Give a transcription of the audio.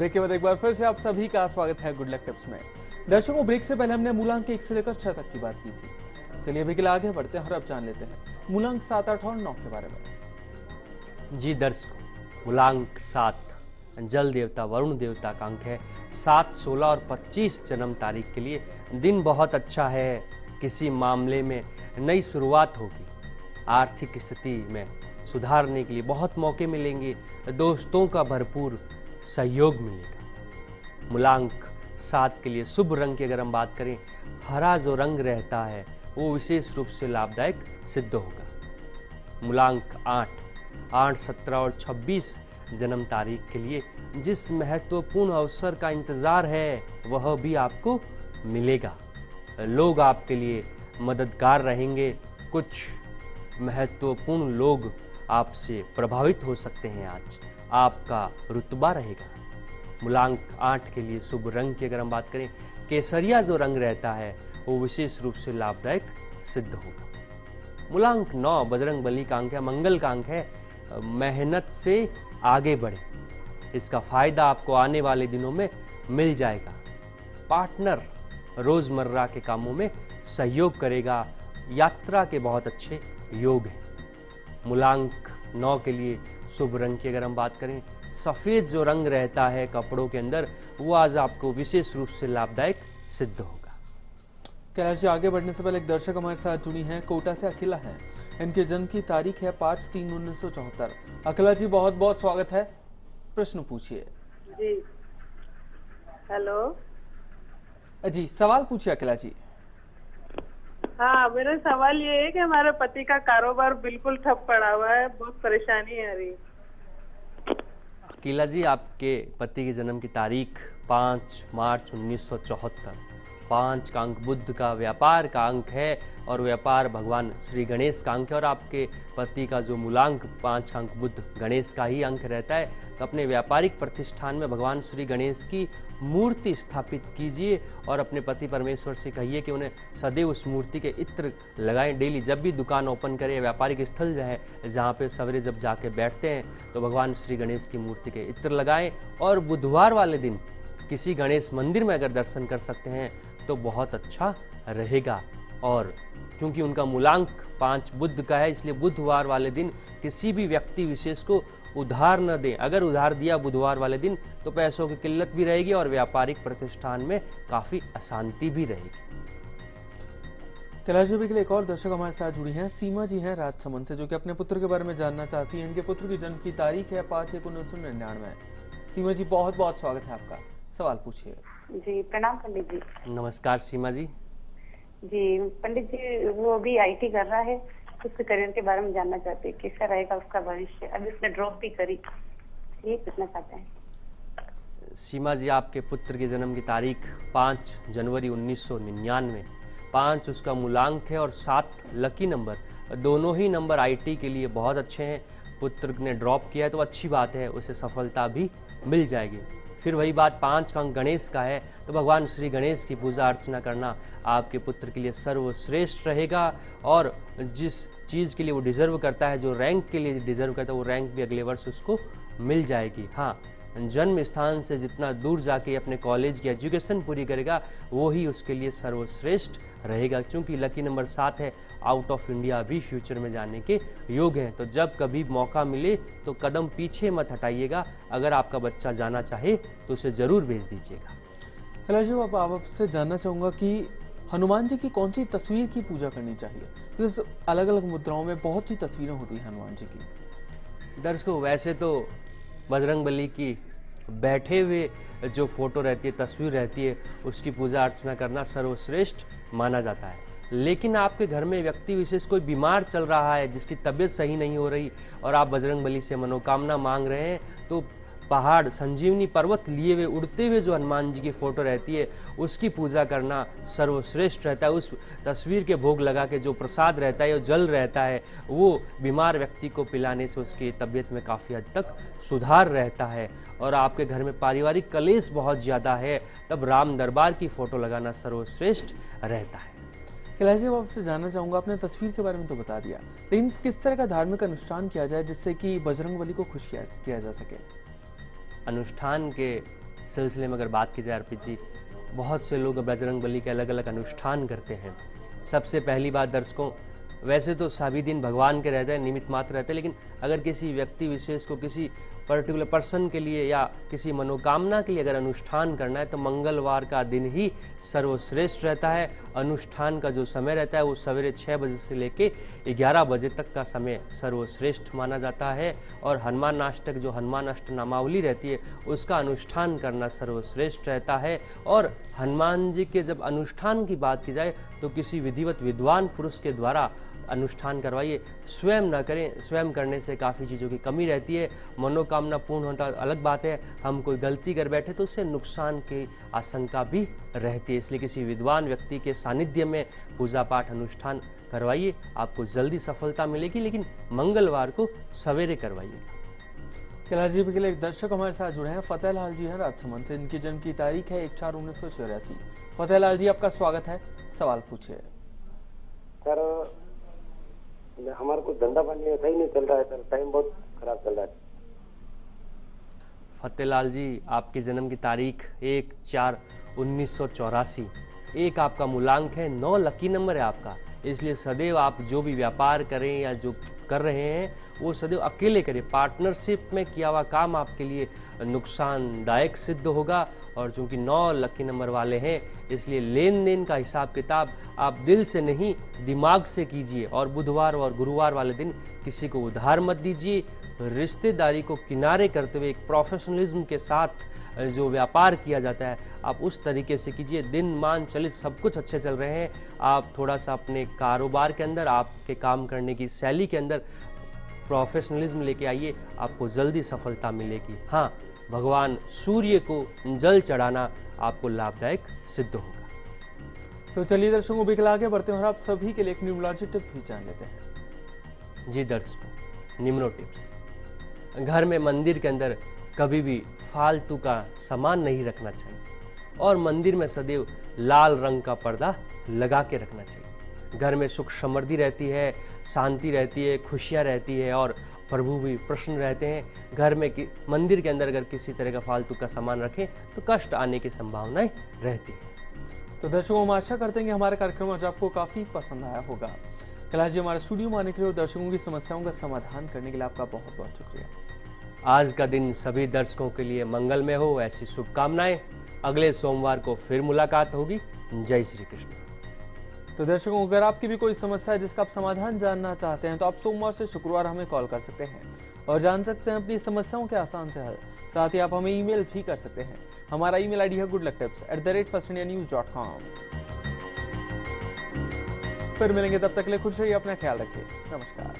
Break के बाद एक बार फिर से आप सभी का स्वागत है गुड लक टिप्स में। दर्शकों, ब्रेक से पहले हमने मूलांक 1 से लेकर 6 तक की बात की थी। चलिए अभी के लिए आगे बढ़ते हैं और अब जान लेते हैं मूलांक 7, 8 और 9 के बारे में। जी दर्शकों, मूलांक 7 जल देवता वरुण देवता का अंक है। 7, 16 और 25 जन्म तारीख के लिए दिन बहुत अच्छा है। किसी मामले में नई शुरुआत होगी। आर्थिक स्थिति में सुधारने के लिए बहुत मौके मिलेंगे। दोस्तों का भरपूर सहयोग मिलेगा। मूलांक 7 के लिए शुभ रंग की अगर हम बात करें, हरा जो रंग रहता है वो विशेष रूप से लाभदायक सिद्ध होगा। मूलांक 8, 17 और 26 जन्म तारीख के लिए जिस महत्वपूर्ण अवसर का इंतजार है वह भी आपको मिलेगा। लोग आपके लिए मददगार रहेंगे। कुछ महत्वपूर्ण लोग आपसे प्रभावित हो सकते हैं। आज आपका रुतबा रहेगा। मूलांक 8 के लिए शुभ रंग की अगर हम बात करें, केसरिया जो रंग रहता है वो विशेष रूप से लाभदायक सिद्ध होगा। मूलांक 9 बजरंग बली का अंक है, मंगल का अंक है। मेहनत से आगे बढ़े, इसका फायदा आपको आने वाले दिनों में मिल जाएगा। पार्टनर रोजमर्रा के कामों में सहयोग करेगा। यात्रा के बहुत अच्छे योग हैं। मूलांक 9 के लिए शुभ रंग की अगर हम बात करें, सफेद जो रंग रहता है कपड़ों के अंदर वो आज आपको विशेष रूप से लाभदायक सिद्ध होगा। कैलाश जी, आगे बढ़ने से पहले एक दर्शक हमारे साथ जुड़ी हैं, कोटा से अखिला है। इनके जन्म की तारीख है 5/3/1974। अखिला जी, बहुत बहुत स्वागत है। प्रश्न पूछिए। जी हेलो जी, सवाल पूछिए अखिला जी। हाँ, मेरा सवाल ये है कि हमारे पति का कारोबार बिल्कुल ठप पड़ा हुआ है, बहुत परेशानी आ रही है। अकीला जी, आपके पति के जन्म की तारीख 5 मार्च 1974। 5 का अंक बुध का व्यापार का अंक है और व्यापार भगवान श्री गणेश का अंक है। और आपके पति का जो मूलांक 5 का अंक बुध गणेश का ही अंक रहता है, तो अपने व्यापारिक प्रतिष्ठान में भगवान श्री गणेश की मूर्ति स्थापित कीजिए और अपने पति परमेश्वर से कहिए कि उन्हें सदैव उस मूर्ति के इत्र लगाएं। डेली जब भी दुकान ओपन करें, व्यापारिक स्थल है जहाँ पे सवेरे जब जाके बैठते हैं तो भगवान श्री गणेश की मूर्ति के इत्र लगाएं। और बुधवार वाले दिन किसी गणेश मंदिर में अगर दर्शन कर सकते हैं तो बहुत अच्छा रहेगा। और क्योंकि उनका मूलांक 5 बुध का है, इसलिए बुधवार वाले दिन किसी भी व्यक्ति विशेष को उधार न दें। अगर उधार दिया बुधवार वाले दिन तो पैसों की किल्लत भी रहेगी और व्यापारिक प्रतिष्ठान में काफी अशांति भी रहेगी। कैलाश जी, के लिए एक और दर्शक हमारे साथ जुड़ी हैं, सीमा जी हैं राजसमंद से, जो कि अपने पुत्र के बारे में जानना चाहती हैं। इनके पुत्र की जन्म की तारीख है 5/1/1999। सीमा जी, बहुत बहुत स्वागत है आपका। सवाल पूछिए। जी प्रणाम पंडित जी। नमस्कार सीमा जी। जी पंडित जी, वो अभी आईटी कर रहा है, उसके करियर के बारे में जानना चाहते हैं, कैसा रहेगा उसका भविष्य। अभी उसने ड्रॉप भी करी, ये पूछना चाहते हैं। सीमा जी, आपके पुत्र के जन्म की तारीख 5 जनवरी 1999। 5 उसका मूलांक है और 7 लकी नंबर। दोनों ही नंबर आईटी के लिए बहुत अच्छे हैं। पुत्र ने ड्रॉप किया है तो अच्छी बात है, उसे सफलता भी मिल जाएगी। फिर वही बात, 5 का अंक गणेश का है तो भगवान श्री गणेश की पूजा अर्चना करना आपके पुत्र के लिए सर्वश्रेष्ठ रहेगा। और जिस चीज़ के लिए वो डिजर्व करता है, जो रैंक के लिए डिजर्व करता है, वो रैंक भी अगले वर्ष उसको मिल जाएगी। हाँ, जन्म स्थान से जितना दूर जाके अपने कॉलेज की एजुकेशन पूरी करेगा वो ही उसके लिए सर्वश्रेष्ठ रहेगा। क्योंकि लकी नंबर 7 है, आउट ऑफ इंडिया भी फ्यूचर में जाने के योग हैं। तो जब कभी मौका मिले तो कदम पीछे मत हटाइएगा। अगर आपका बच्चा जाना चाहे तो उसे ज़रूर भेज दीजिएगा। कैलाश जी, अब आपसे जानना चाहूँगा कि हनुमान जी की कौन सी तस्वीर की पूजा करनी चाहिए? तो अलग अलग मुद्राओं में बहुत सी तस्वीरें होती हैं हनुमान जी की। दर्शकों, वैसे तो बजरंग बली की बैठे हुए जो फोटो रहती है, तस्वीर रहती है, उसकी पूजा अर्चना करना सर्वश्रेष्ठ माना जाता है। लेकिन आपके घर में व्यक्ति विशेष कोई बीमार चल रहा है, जिसकी तबीयत सही नहीं हो रही और आप बजरंग बली से मनोकामना मांग रहे हैं, तो पहाड़ संजीवनी पर्वत लिए हुए उड़ते हुए जो हनुमान जी की फोटो रहती है उसकी पूजा करना सर्वश्रेष्ठ रहता है। उस तस्वीर के भोग लगा के जो प्रसाद रहता है, जो जल रहता है, वो बीमार व्यक्ति को पिलाने से उसकी तबीयत में काफ़ी हद तक सुधार रहता है। और आपके घर में पारिवारिक कलेश बहुत ज़्यादा है, तब राम दरबार की फोटो लगाना सर्वश्रेष्ठ रहता है। कैलाश जी, आपसे जानना चाहूँगा, आपने तस्वीर के बारे में तो बता दिया, लेकिन किस तरह का धार्मिक अनुष्ठान किया जाए जिससे कि बजरंग बली को खुश किया जा सके? अनुष्ठान के सिलसिले में अगर बात की जाए अर्पित जी, बहुत से लोग बजरंगबली के अलग अलग अनुष्ठान करते हैं। सबसे पहली बात दर्शकों, वैसे तो सभी दिन भगवान के रहते हैं, निमित्त मात्र रहते हैं, लेकिन अगर किसी व्यक्ति विशेष को किसी पर्टिकुलर पर्सन के लिए या किसी मनोकामना के लिए अगर अनुष्ठान करना है तो मंगलवार का दिन ही सर्वश्रेष्ठ रहता है। अनुष्ठान का जो समय रहता है वो सवेरे 6 बजे से लेके 11 बजे तक का समय सर्वश्रेष्ठ माना जाता है। और हनुमान अष्टक जो हनुमान अष्ट नामावली रहती है उसका अनुष्ठान करना सर्वश्रेष्ठ रहता है। और हनुमान जी के जब अनुष्ठान की बात की जाए तो किसी विधिवत विद्वान पुरुष के द्वारा अनुष्ठान करवाइए, स्वयं ना करें। स्वयं करने से काफ़ी चीज़ों की कमी रहती है, मनोकामना पूर्ण होता अलग बात है, हम कोई गलती कर बैठे तो उससे नुकसान की आशंका भी रहती है। इसलिए किसी विद्वान व्यक्ति के सानिध्य में पूजा पाठ अनुष्ठान करवाइए, आपको जल्दी सफलता मिलेगी, लेकिन मंगलवार को सवेरे करवाइए। कैलाश जी के लिए एक दर्शक हमारे साथ जुड़े हैं, फतेहलाल जी हैं राजसमंद से। इनकी जन्म की तारीख है 1/4/1984। फतेहलाल जी आपका स्वागत है, सवाल पूछिए। सर हमारा कुछ धंधा पानी सही नहीं चल रहा है सर, टाइम बहुत खराब चल रहा है। फतेहलाल जी आपके जन्म की तारीख 1/4/1984, एक आपका मूलांक है, 9 लकी नंबर है आपका। इसलिए सदैव आप जो भी व्यापार करें या जो कर रहे हैं वो सदैव अकेले करें। पार्टनरशिप में किया हुआ काम आपके लिए नुकसानदायक सिद्ध होगा। और चूंकि 9 लकी नंबर वाले हैं इसलिए लेन देन का हिसाब किताब आप दिल से नहीं दिमाग से कीजिए। और बुधवार और गुरुवार वाले दिन किसी को उधार मत दीजिए। रिश्तेदारी को किनारे करते हुए एक प्रोफेशनलिज्म के साथ जो व्यापार किया जाता है आप उस तरीके से कीजिए। दिन मान चलित सब कुछ अच्छे चल रहे हैं, आप थोड़ा सा अपने कारोबार के अंदर, आपके काम करने की शैली के अंदर प्रोफेशनलिज्म लेके आइए, आपको जल्दी सफलता मिलेगी। हाँ, भगवान सूर्य को जल चढ़ाना आपको लाभदायक सिद्ध होगा। तो चलिए दर्शकों बिकल आगे बढ़ते हैं और आप सभी के लिए एक न्यूमरोलॉजी टिप भी जान लेते हैं। जी दर्शकों, निम्नो टिप्स। घर में मंदिर के अंदर कभी भी फालतू का सामान नहीं रखना चाहिए और मंदिर में सदैव लाल रंग का पर्दा लगा के रखना चाहिए। घर में सुख समृद्धि रहती है, शांति रहती है, खुशियाँ रहती है और प्रभु भी प्रसन्न रहते हैं। घर में मंदिर के अंदर अगर किसी तरह का फालतू का सामान रखें तो कष्ट आने की संभावनाएं रहती है। तो दर्शकों हम आशा करते हैं कि हमारा कार्यक्रम आज आपको काफी पसंद आया होगा। कैलाश जी हमारे स्टूडियो में आने के लिए और दर्शकों की समस्याओं का समाधान करने के लिए आपका बहुत बहुत शुक्रिया। आज का दिन सभी दर्शकों के लिए मंगलमय हो, ऐसी शुभकामनाएं। अगले सोमवार को फिर मुलाकात होगी। जय श्री कृष्ण। तो दर्शकों अगर आपकी भी कोई समस्या है जिसका आप समाधान जानना चाहते हैं तो आप सोमवार से शुक्रवार हमें कॉल कर सकते हैं और जान सकते हैं अपनी समस्याओं के आसान से हल। साथ ही आप हमें ईमेल भी कर सकते हैं। हमारा ईमेल आईडी है goodlucktips@firstindianews.com। फिर मिलेंगे, तब तक के लिए खुश रहिए, अपना ख्याल रखिए। नमस्कार।